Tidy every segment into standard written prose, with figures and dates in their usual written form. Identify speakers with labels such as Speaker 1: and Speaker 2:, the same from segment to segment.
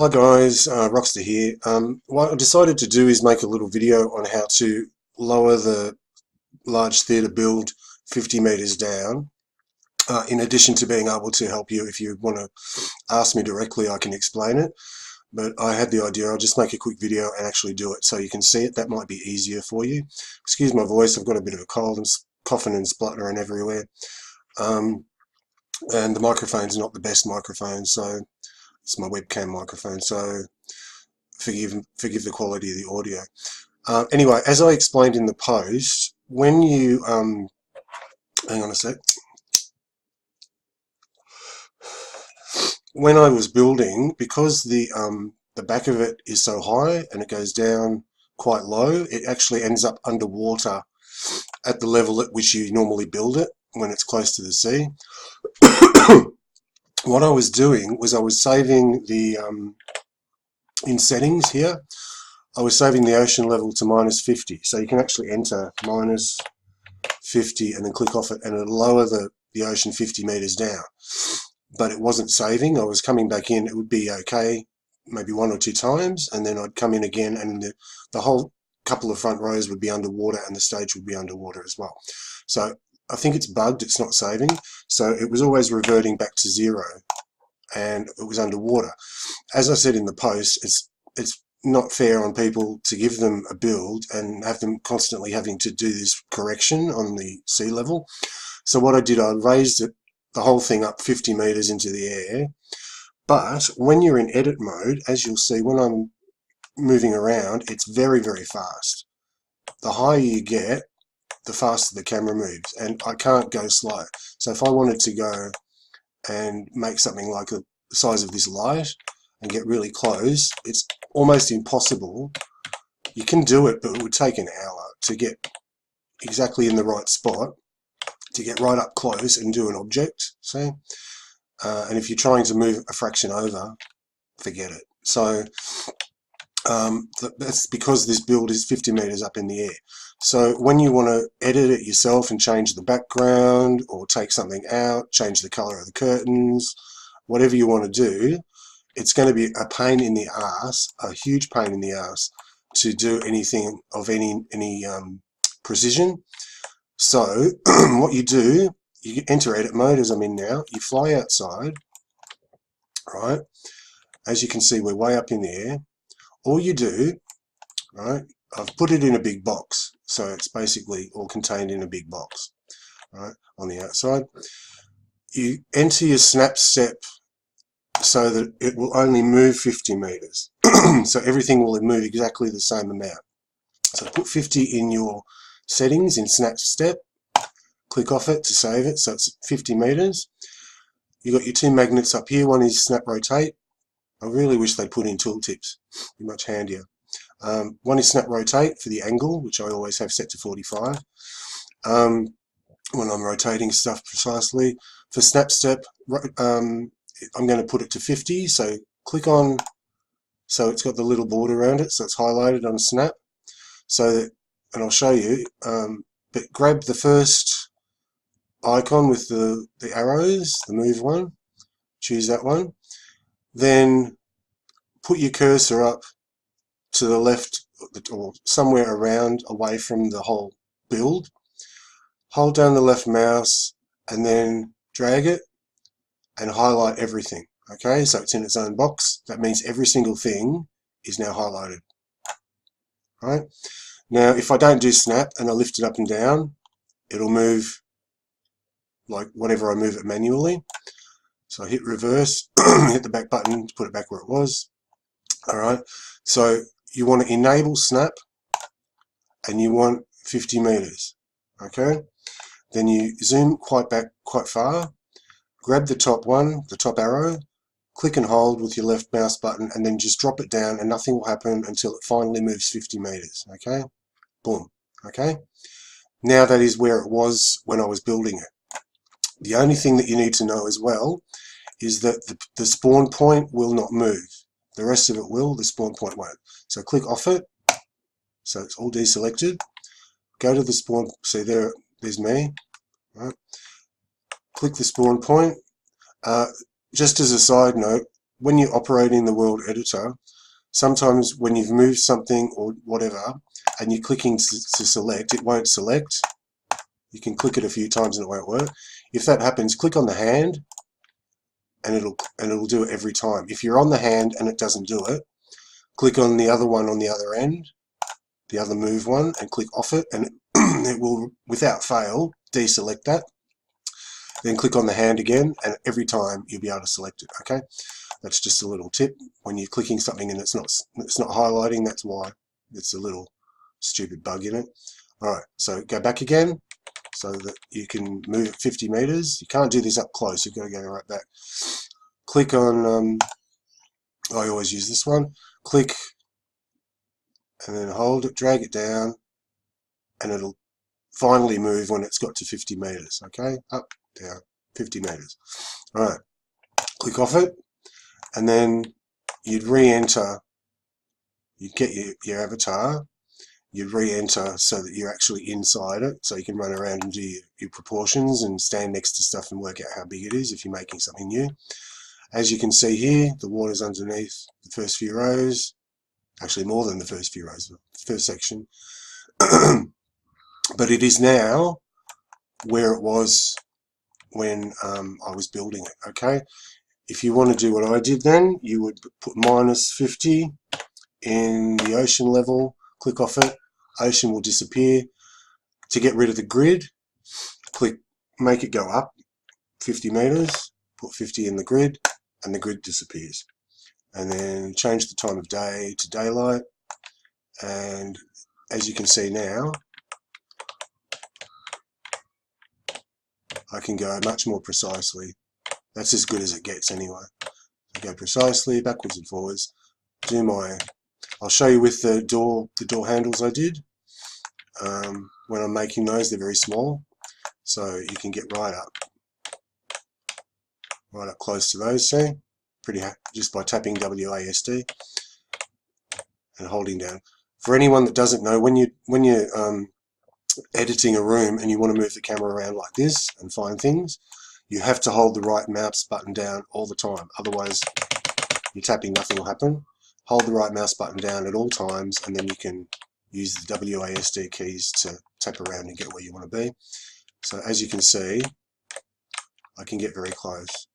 Speaker 1: Hi guys, Rockster here. What I decided to do is make a little video on how to lower the large theatre build 50 meters down. In addition to being able to help you, if you want to ask me directly, I can explain it. But I had the idea, I'll just make a quick video and actually do it so you can see it. That might be easier for you. Excuse my voice, I've got a bit of a cold and coughing and spluttering everywhere. And the microphone's not the best microphone, so it's my webcam microphone, so forgive the quality of the audio. Anyway, as I explained in the post, when you hang on a sec. When I was building, because the back of it is so high and it goes down quite low, it actually ends up underwater at the level at which you normally build it when it's close to the sea. What I was doing was I was saving the in settings here, I was saving the ocean level to -50, so you can actually enter -50 and then click off it, and it'll lower the ocean 50 meters down. But it wasn't saving. I was coming back in, it would be okay maybe 1 or 2 times, and then I'd come in again, and the whole couple of front rows would be underwater and the stage would be underwater as well. So I think it's bugged, it's not saving, so it was always reverting back to 0 and it was underwater. As I said in the post, it's not fair on people to give them a build and have them constantly having to do this correction on the sea level. So what I did, I raised it, the whole thing up 50 meters into the air. But when you're in edit mode, as you'll see when I'm moving around, it's very, very fast. The higher you get, the faster the camera moves, and I can't go slow. So if I wanted to go and make something like the size of this light and get really close, it's almost impossible. You can do it, but it would take an hour to get exactly in the right spot, to get right up close and do an object, see? And if you're trying to move a fraction over, forget it. So that's because this build is 50 meters up in the air. So when you want to edit it yourself and change the background or take something out, change the color of the curtains, whatever you want to do, it's going to be a pain in the ass, a huge pain in the ass, to do anything of any precision. So what you do, you enter edit mode as I'm in now, you fly outside, right? As you can see, we're way up in the air. All you do, right, I've put it in a big box, so it's basically all contained in a big box, right, on the outside. You enter your snap step so that it will only move 50 meters. So everything will move exactly the same amount. So put 50 in your settings in snap step, click off it to save it, so it's 50 meters. You've got your 2 magnets up here. One is snap rotate. I really wish they put in tooltips, be much handier. One is snap rotate for the angle, which I always have set to 45 when I'm rotating stuff precisely. For snap step, I'm going to put it to 50, so click on, so it's got the little border around it, so it's highlighted on snap. So that, and I'll show you, but grab the first icon with the arrows, the move one, choose that one, then put your cursor up to the left or somewhere around away from the whole build, hold down the left mouse and then drag it and highlight everything. Okay, so it's in its own box. That means every single thing is now highlighted. Right, now if I don't do snap and I lift it up and down, it'll move like whatever I move it manually. So I hit reverse, hit the back button to put it back where it was. Alright, so you want to enable snap and you want 50 meters. Okay, then you zoom quite far, grab the top one, the top arrow, click and hold with your left mouse button, and then just drop it down and nothing will happen until it finally moves 50 meters. Okay, boom. Okay, now that is where it was when I was building it. The only thing that you need to know as well is that the spawn point will not move. The rest of it will, the spawn point won't. So click off it, so it's all deselected. Go to the spawn, see there's me. Right. Click the spawn point. Just as a side note, when you're operating the world editor, sometimes when you've moved something or whatever and you're clicking to select, it won't select. You can click it a few times and it won't work. If that happens, click on the hand and it'll do it every time. If you're on the hand and it doesn't do it, click on the other one on the other end, the other move one, and click off it, and it will, without fail, deselect that. Then click on the hand again, and every time you'll be able to select it. Okay, that's just a little tip. When you're clicking something and it's not highlighting, that's why. It's a little stupid bug in it. All right, so go back again so that you can move it 50 meters. You can't do this up close. You've got to go right back. Click on. I always use this one. Click and then hold it, drag it down, and it'll finally move when it's got to 50 meters. Okay, up, down, 50 meters. All right, click off it, and then you'd re-enter. You'd get your avatar. You'd re-enter so that you're actually inside it, so you can run around and do your proportions and stand next to stuff and work out how big it is if you're making something new. As you can see here, the water's underneath the first few rows. Actually, more than the first few rows, the first section. But it is now where it was when I was building it. Okay, if you want to do what I did, then you would put -50 in the ocean level. Click off it. Ocean will disappear. To get rid of the grid, click, make it go up 50 meters. Put 50 in the grid, and the grid disappears. And then change the time of day to daylight, and as you can see now, I can go much more precisely. That's as good as it gets anyway. I go precisely backwards and forwards. Do my, I'll show you with the door handles I did. When I'm making those, they're very small, so you can get right up close to those. See, just by tapping WASD and holding down. For anyone that doesn't know, when you're editing a room and you want to move the camera around like this and find things, you have to hold the right mouse button down all the time. Otherwise, you're tapping, nothing will happen. Hold the right mouse button down at all times, and then you can use the WASD keys to tap around and get where you want to be. So as you can see, I can get very close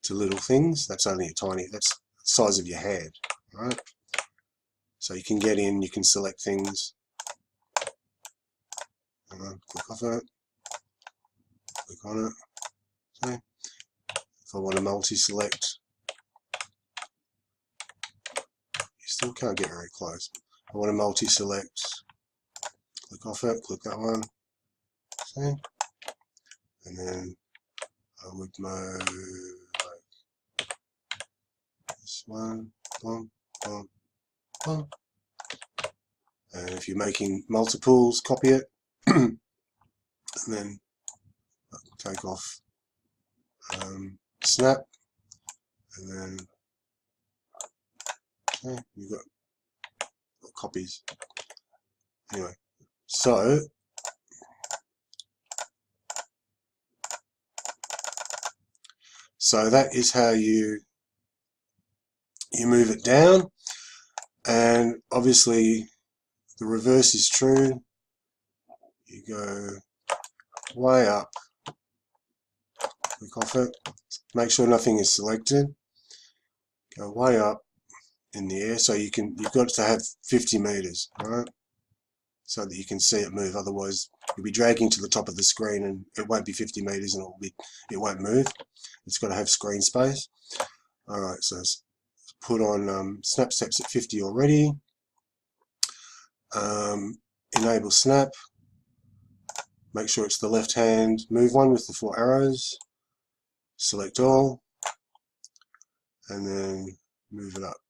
Speaker 1: to little things. That's only a tiny, that's the size of your hand, right? So you can get in, you can select things. Click off it, click on it. See? If I want to multi-select, you still can't get very close. I want to multi-select, click off it, click that one. See? And then I would move like this one, boom, boom, boom. And if you're making multiples, copy it, and then take off snap, and then okay, you've got copies. Anyway, so that is how you move it down, and obviously the reverse is true. You go way up, click off it, make sure nothing is selected, go way up in the air, so you've got to have 50 meters, right, so that you can see it move. Otherwise you'll be dragging to the top of the screen and it won't be 50 meters and it won't move. It's got to have screen space. Alright, so put on snap steps at 50 already. Enable snap, make sure it's the left hand move one with the 4 arrows, select all, and then move it up.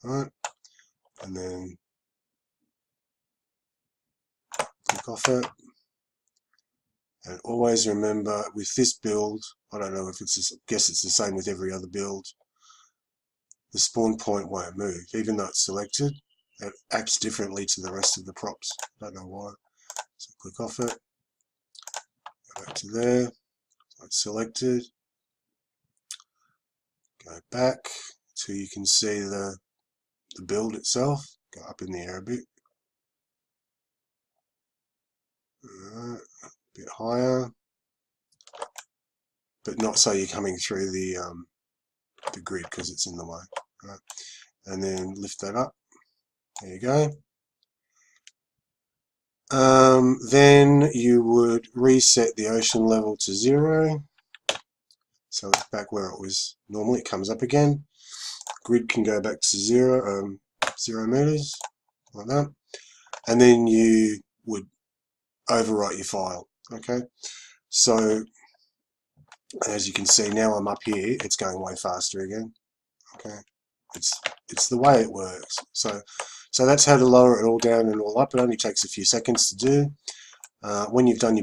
Speaker 1: Alright, and then click off it. And always remember, with this build, I don't know if it's, I guess it's the same with every other build, the spawn point won't move. Even though it's selected, it acts differently to the rest of the props. I don't know why. So click off it, go back to there, so it's selected. Go back so you can see the build itself. Go up in the air a bit. A bit higher, but not so you're coming through the grid because it's in the way. Right. And then lift that up. There you go. Then you would reset the ocean level to 0. So it's back where it was normally. It comes up again. Grid can go back to 0 meters, like that. And then you would overwrite your file. Okay. So as you can see now, I'm up here. It's going way faster again. Okay. It's the way it works. So that's how to lower it all down and all up. It only takes a few seconds to do. When you've done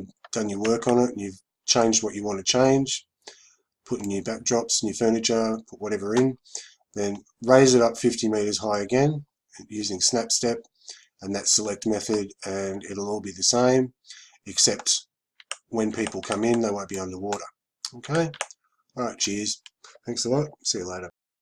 Speaker 1: your work on it and you've changed what you want to change, put in your backdrops, new furniture, put whatever in, then raise it up 50 meters high again using snap step and that select method, and it'll all be the same, except when people come in, they won't be underwater. Okay? Alright, cheers. Thanks a lot. See you later.